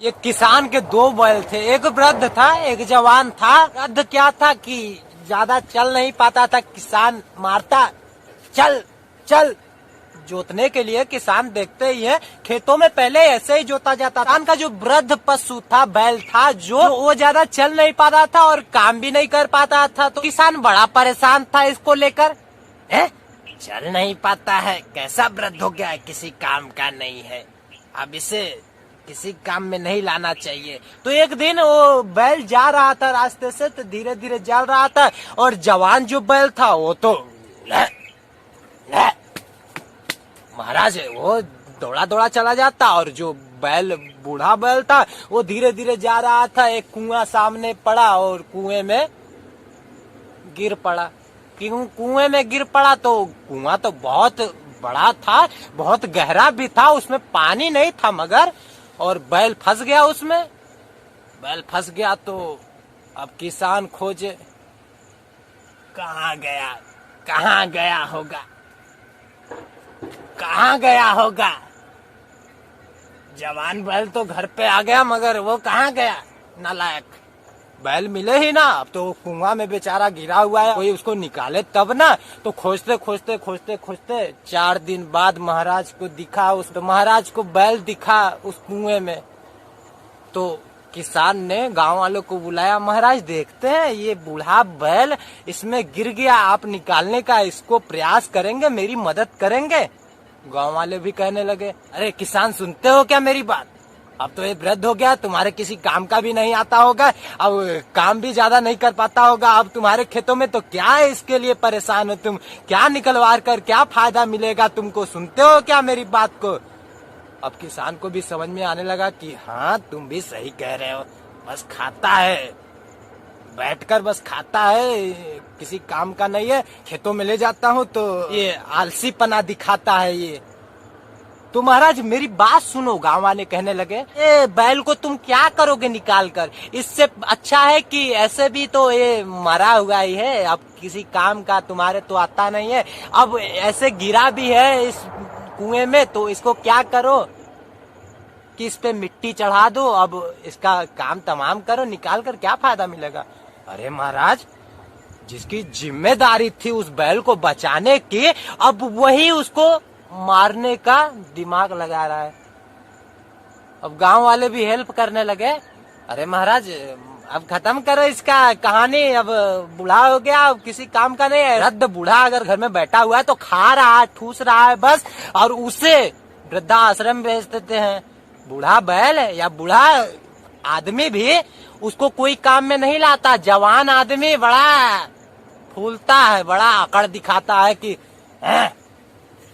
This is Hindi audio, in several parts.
ये किसान के दो बैल थे, एक वृद्ध था एक जवान था। वृद्ध क्या था कि ज्यादा चल नहीं पाता था, किसान मारता चल चल। जोतने के लिए किसान देखते ही है खेतों में पहले ऐसे ही जोता जाता। किसान का जो वृद्ध पशु था, बैल था, जो वो ज्यादा चल नहीं पाता था और काम भी नहीं कर पाता था, तो किसान बड़ा परेशान था इसको लेकर। चल नहीं पाता है, कैसा वृद्ध हो गया है, किसी काम का नहीं है, अब इसे किसी काम में नहीं लाना चाहिए। तो एक दिन वो बैल जा रहा था रास्ते से, तो धीरे धीरे चल रहा था और जवान जो बैल था वो तो महाराज वो दौड़ा दौड़ा चला जाता, और जो बैल बूढ़ा बैल था वो धीरे धीरे जा रहा था। एक कुआं सामने पड़ा और कुएं में गिर पड़ा। क्यों कुएं में गिर पड़ा? तो कुआं तो बहुत बड़ा था, बहुत गहरा भी था, उसमें पानी नहीं था मगर, और बैल फंस गया उसमें। बैल फंस गया तो अब किसान खोजे, कहाँ गया, कहाँ गया होगा, कहाँ गया होगा। जवान बैल तो घर पे आ गया मगर वो कहाँ गया, नालायक। बैल मिले ही ना, अब तो कुआं में बेचारा गिरा हुआ है, कोई उसको निकाले तब ना। तो खोजते खोजते खोजते खोजते 4 दिन बाद महाराज को दिखा, तो महाराज को बैल दिखा उस कुएं में। तो किसान ने गांव वालों को बुलाया, महाराज देखते हैं ये बूढ़ा बैल इसमें गिर गया, आप निकालने का इसको प्रयास करेंगे, मेरी मदद करेंगे? गांव वाले भी कहने लगे, अरे किसान सुनते हो क्या मेरी बात, अब तो ये वृद्ध हो गया, तुम्हारे किसी काम का भी नहीं आता होगा, अब काम भी ज्यादा नहीं कर पाता होगा, अब तुम्हारे खेतों में तो क्या है, इसके लिए परेशान हो तुम, क्या निकलवार कर क्या फायदा मिलेगा तुमको, सुनते हो क्या मेरी बात को? अब किसान को भी समझ में आने लगा कि हाँ तुम भी सही कह रहे हो, बस खाता है, बैठकर बस खाता है, किसी काम का नहीं है। खेतों में ले जाता हूँ तो ये आलसीपना दिखाता है ये। तो महाराज मेरी बात सुनो, गांव वाले कहने लगे, ए बैल को तुम क्या करोगे निकाल कर, इससे अच्छा है कि ऐसे भी तो ये मरा हुआ ही है, अब किसी काम का तुम्हारे तो आता नहीं है, अब ऐसे गिरा भी है इस कुएं में, तो इसको क्या करो कि इस पे मिट्टी चढ़ा दो, अब इसका काम तमाम करो, निकाल कर क्या फायदा मिलेगा। अरे महाराज जिसकी जिम्मेदारी थी उस बैल को बचाने की, अब वही उसको मारने का दिमाग लगा रहा है। अब गांव वाले भी हेल्प करने लगे, अरे महाराज अब खत्म करो इसका कहानी, अब बूढ़ा हो गया, अब किसी काम का नहीं है। वृद्ध बूढ़ा अगर घर में बैठा हुआ है तो खा रहा है, ठूस रहा है बस, और उसे वृद्धाश्रम भेज देते हैं। बूढ़ा बैल या बूढ़ा आदमी भी उसको कोई काम में नहीं लाता। जवान आदमी बड़ा फूलता है, बड़ा अकड़ दिखाता है कि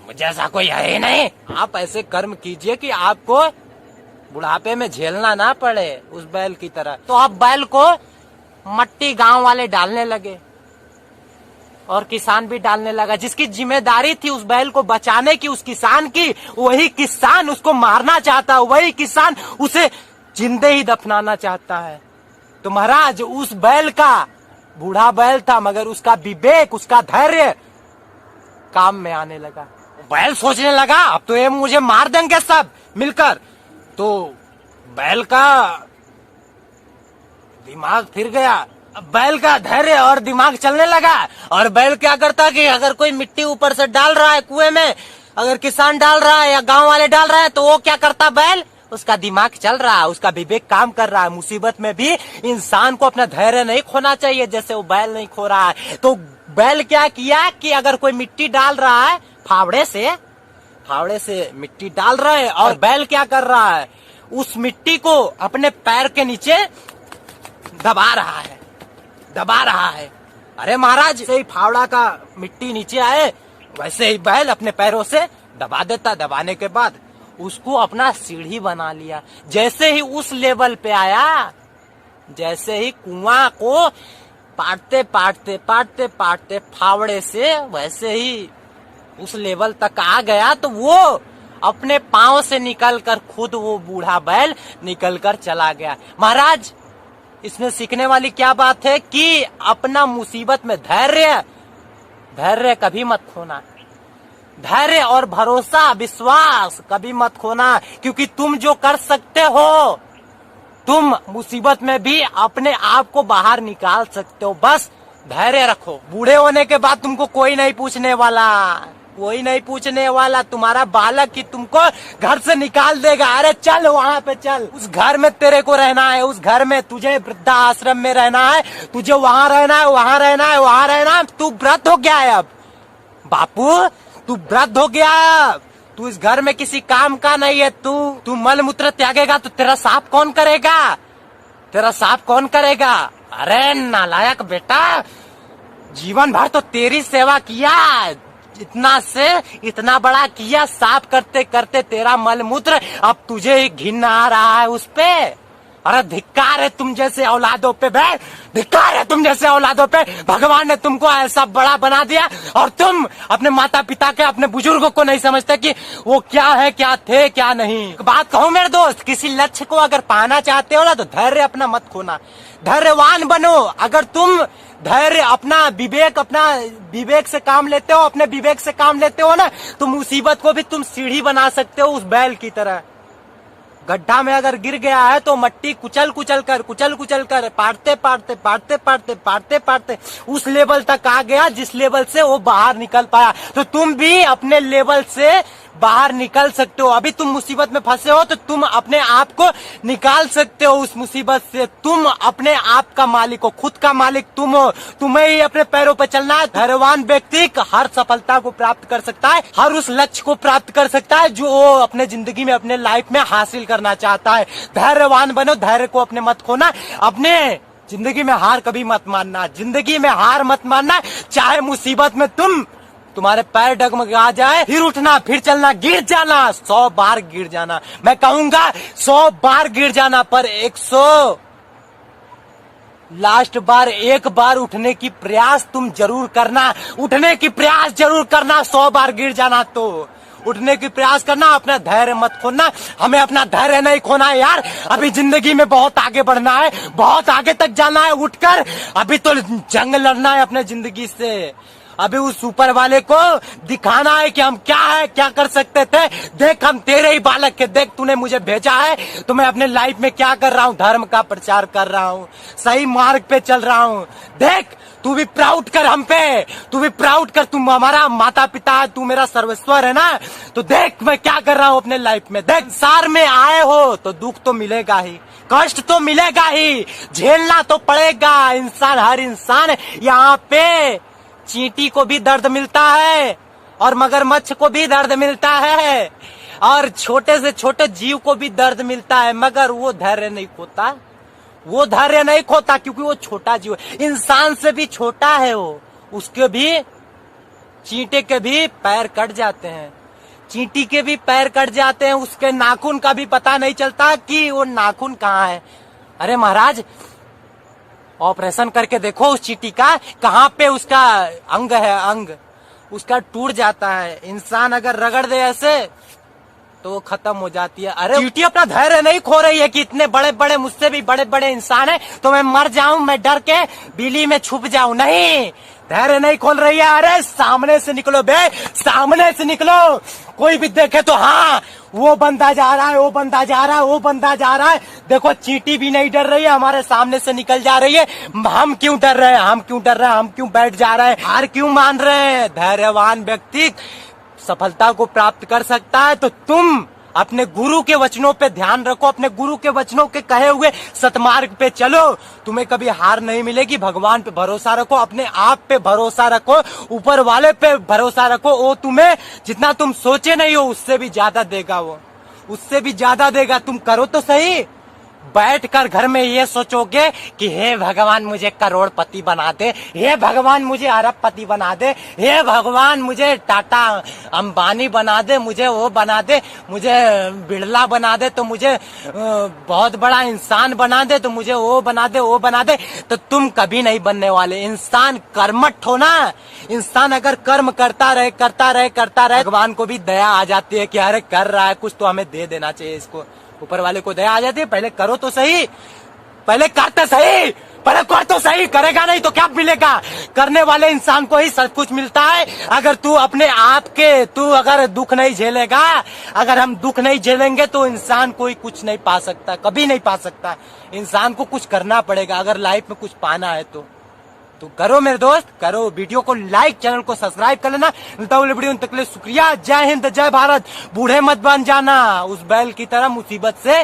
मुझे ऐसा कोई है ही नहीं। आप ऐसे कर्म कीजिए कि आपको बुढ़ापे में झेलना ना पड़े उस बैल की तरह। तो अब बैल को मट्टी गांव वाले डालने लगे और किसान भी डालने लगा। जिसकी जिम्मेदारी थी उस बैल को बचाने की उस किसान की, वही किसान उसको मारना चाहता है, वही किसान उसे जिंदे ही दफनाना चाहता है। तो महाराज उस बैल का, बूढ़ा बैल था मगर उसका विवेक, उसका धैर्य काम में आने लगा। बैल सोचने लगा अब तो ये मुझे मार देंगे सब मिलकर। तो बैल का दिमाग फिर गया, बैल का धैर्य और दिमाग चलने लगा। और बैल क्या करता कि अगर कोई मिट्टी ऊपर से डाल रहा है कुएं में, अगर किसान डाल रहा है या गांव वाले डाल रहे हैं, तो वो क्या करता, बैल उसका दिमाग चल रहा है, उसका विवेक काम कर रहा है। मुसीबत में भी इंसान को अपना धैर्य नहीं खोना चाहिए, जैसे वो बैल नहीं खो रहा है। तो बैल क्या किया कि अगर कोई मिट्टी डाल रहा है, फावड़े से मिट्टी डाल रहे हैं, और बैल क्या कर रहा है, उस मिट्टी को अपने पैर के नीचे दबा रहा है। अरे महाराज जैसे ही फावड़ा का मिट्टी नीचे आए वैसे ही बैल अपने पैरों से दबा देता। दबाने के बाद उसको अपना सीढ़ी बना लिया। जैसे ही उस लेवल पे आया, जैसे ही कुआं को पाटते फावड़े से वैसे ही उस लेवल तक आ गया, तो वो अपने पांव से निकलकर खुद वो बूढ़ा बैल निकलकर चला गया। महाराज इसमें सीखने वाली क्या बात है कि अपना मुसीबत में धैर्य कभी मत खोना, धैर्य और भरोसा विश्वास कभी मत खोना, क्योंकि तुम जो कर सकते हो तुम मुसीबत में भी अपने आप को बाहर निकाल सकते हो। बस धैर्य रखो। बूढ़े होने के बाद तुमको कोई नहीं पूछने वाला, कोई नहीं पूछने वाला। तुम्हारा बालक ही तुमको घर से निकाल देगा। अरे चल वहाँ पे चल, उस घर में तेरे को रहना है, उस घर में तुझे वृद्धा आश्रम में रहना है, तुझे वहाँ रहना है, वहाँ रहना है, वहाँ रहना है। तू वृद्ध हो गया है अब बापू, तू वृद्ध हो गया है अब। तू इस घर में किसी काम का नहीं है। तू मल मूत्र त्यागेगा तो तेरा साफ कौन करेगा? तेरा साफ कौन करेगा? अरे नालायक बेटा, जीवन भर तो तेरी सेवा किया, इतना से इतना बड़ा किया, साफ करते करते तेरा मल मूत्र, अब तुझे घिन आ रहा है उस पे। अरे धिक्कार है तुम जैसे औलादों पे बे, धिक्कार है तुम जैसे औलादों पे। भगवान ने तुमको ऐसा बड़ा बना दिया और तुम अपने माता पिता के, अपने बुजुर्गों को नहीं समझते कि वो क्या है, क्या थे, क्या नहीं। बात कहूँ मेरे दोस्त, किसी लक्ष्य को अगर पाना चाहते हो ना तो धैर्य अपना मत खोना, धैर्यवान बनो। अगर तुम धैर्य अपना विवेक से काम लेते हो, अपने विवेक से काम लेते हो ना, तो मुसीबत को भी तुम सीढ़ी बना सकते हो उस बैल की तरह। गड्ढा में अगर गिर गया है तो मट्टी कुचल कुचल कर पाटते उस लेवल तक आ गया जिस लेवल से वो बाहर निकल पाया। तो तुम भी अपने लेवल से बाहर निकल सकते हो। अभी तुम मुसीबत में फंसे हो तो तुम अपने आप को निकाल सकते हो उस मुसीबत से। तुम अपने आप का मालिक हो, खुद का मालिक तुम हो। तुम्हें ही अपने पैरों पर चलना है। धैर्यवान व्यक्ति हर सफलता को प्राप्त कर सकता है, हर उस लक्ष्य को प्राप्त कर सकता है जो वो अपने जिंदगी में, अपने लाइफ में हासिल करना चाहता है। धैर्यवान बनो, धैर्य को अपने मत खोना। अपने जिंदगी में हार कभी मत मानना, जिंदगी में हार मत मानना। चाहे मुसीबत में तुम्हारे पैर डगमगा जाए, फिर उठना, फिर चलना, गिर जाना, 100 बार गिर जाना। मैं कहूंगा 100 बार गिर जाना, पर 100 लास्ट बार, एक बार उठने की प्रयास तुम जरूर करना, उठने की प्रयास जरूर करना। 100 बार गिर जाना तो उठने की प्रयास करना, अपना धैर्य मत खोना। हमें अपना धैर्य नहीं खोना है यार। अभी जिंदगी में बहुत आगे बढ़ना है, बहुत आगे तक जाना है उठकर। अभी तो जंग लड़ना है अपने जिंदगी से। अभी उस ऊपर वाले को दिखाना है कि हम क्या है, क्या कर सकते थे। देख हम तेरे ही बालक के, देख तूने मुझे भेजा है तो मैं अपने लाइफ में क्या कर रहा हूँ, धर्म का प्रचार कर रहा हूँ, सही मार्ग पे चल रहा हूँ। देख तू भी प्राउड कर हम पे, तू भी प्राउड कर, तुम हमारा माता पिता है, तू मेरा सर्वस्वर है ना। तो देख मैं क्या कर रहा हूँ अपने लाइफ में। देख संसार में आए हो तो दुख तो मिलेगा ही, कष्ट तो मिलेगा ही, झेलना तो पड़ेगा। इंसान, हर इंसान यहाँ पे, चींटी को भी दर्द मिलता है और मगरमच्छ को भी दर्द मिलता है और छोटे से छोटे जीव को भी दर्द मिलता है, मगर वो धैर्य नहीं खोता, वो धैर्य नहीं खोता क्योंकि वो छोटा जीव है, इंसान से भी छोटा है वो। उसके भी, चींटे के भी पैर कट जाते हैं, चींटी के भी पैर कट जाते हैं, उसके नाखून का भी पता नहीं चलता कि वो नाखून कहाँ है। अरे महाराज, ऑपरेशन करके देखो उस चींटी का, कहाँ पे उसका अंग है, अंग उसका टूट जाता है। इंसान अगर रगड़ दे ऐसे तो वो खत्म हो जाती है। अरे चींटी अपना धैर्य नहीं खो रही है कि इतने बड़े बड़े, मुझसे भी बड़े बड़े इंसान है तो मैं मर जाऊं, मैं डर के बिल्ली में छुप जाऊं। नहीं, धैर्य नहीं खोल रही है। अरे सामने से निकलो बे, सामने से निकलो। कोई भी देखे तो हाँ वो बंदा जा रहा है, वो बंदा जा रहा है, वो बंदा जा रहा है। देखो चींटी भी नहीं डर रही है, हमारे सामने से निकल जा रही है। हम क्यों डर रहे हैं, हम क्यों डर रहे हैं, हम क्यों बैठ जा रहे हैं, हार क्यों मान रहे हैं। धैर्यवान व्यक्ति सफलता को प्राप्त कर सकता है। तो तुम अपने गुरु के वचनों पे ध्यान रखो, अपने गुरु के वचनों के कहे हुए सतमार्ग पे चलो, तुम्हें कभी हार नहीं मिलेगी। भगवान पे भरोसा रखो, अपने आप पे भरोसा रखो, ऊपर वाले पे भरोसा रखो। वो तुम्हें जितना तुम सोचे नहीं हो उससे भी ज्यादा देगा, वो उससे भी ज्यादा देगा। तुम करो तो सही। बैठकर घर में ये सोचोगे कि हे भगवान मुझे करोड़पति बना दे, हे भगवान मुझे अरबपति बना दे, हे भगवान मुझे टाटा अंबानी बना दे, मुझे वो बना दे, मुझे बिरला बना दे, तो मुझे बहुत बड़ा इंसान बना दे, तो मुझे वो बना दे, वो बना दे। तो तुम कभी नहीं बनने वाले। इंसान कर्मठ हो ना, इंसान अगर कर्म करता रहे करता रहे करता रहे, भगवान को भी दया आ जाती है कि अरे कर रहा है कुछ तो हमें दे देना चाहिए इसको। ऊपर वाले को दया आ जाती है, पहले करो तो सही, पहले करते सही, पहले कर तो सही, करेगा नहीं तो क्या मिलेगा? करने वाले इंसान को ही सब कुछ मिलता है। अगर तू अपने आप के तू अगर दुख नहीं झेलेगा, अगर हम दुख नहीं झेलेंगे तो इंसान कोई कुछ नहीं पा सकता, कभी नहीं पा सकता। इंसान को कुछ करना पड़ेगा अगर लाइफ में कुछ पाना है तो करो मेरे दोस्त, करो। वीडियो को लाइक, चैनल को सब्सक्राइब कर लेना। मिलता हूँ वीडियो तक के लिए शुक्रिया। जय हिंद, जय भारत। बूढ़े मत बन जाना, उस बैल की तरह मुसीबत से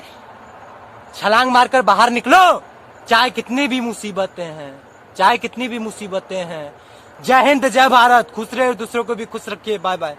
छलांग मारकर बाहर निकलो, चाहे कितनी भी मुसीबतें हैं, चाहे कितनी भी मुसीबतें हैं। जय हिंद, जय भारत। खुश रहे, दूसरों को भी खुश रखिए। Bye bye.